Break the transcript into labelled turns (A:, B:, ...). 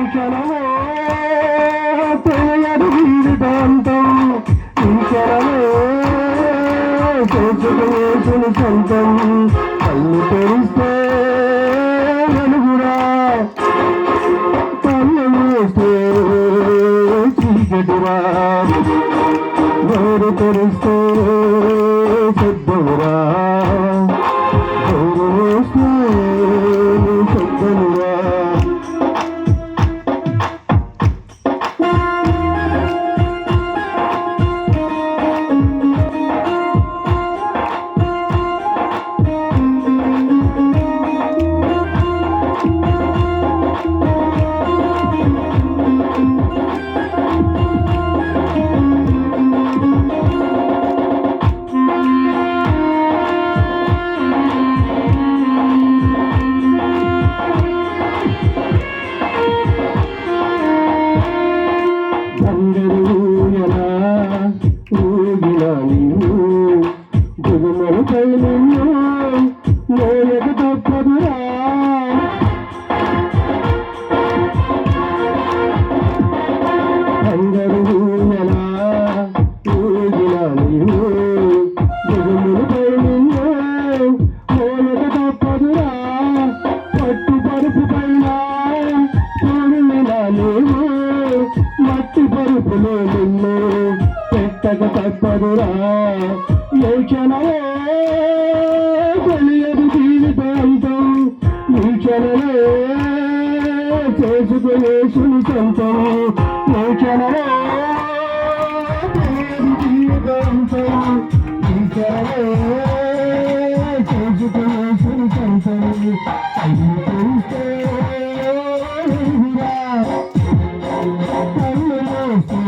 A: క్షణమో తెలియదు జీవితాంతం ఈ క్షణమే చేసుకునేసుని సొంతం కళ్ళు తెరిస్తే వెలుగురా కళ్ళు మూస్తే చీకటిరా నోరు తెరిస్తే శబ్దమురా నోరు మూస్తే శబ్దమురా గురుమరుపై నిన్ను నేయకు తప్పదురా అందరూ ఎలా ఊగినా నీవు గురుములపై నిన్ను నేయకు తప్పదురా పట్టు పరుపు పైన తోడుమిలా నీవు మట్టి పరుపులో నిన్ను పెట్టక తప్పదురా ఏ క్షణమో తెలియదు జీవితాంతం ఈ క్షణమే చేసుకునేసుని సొంతం ఏ క్షణమో తెలియదు జీవితాంతం ఈ క్షణమే చేసుకునేసుని సొంతం అది తెలిస్తే కళ్ళు మూస్తే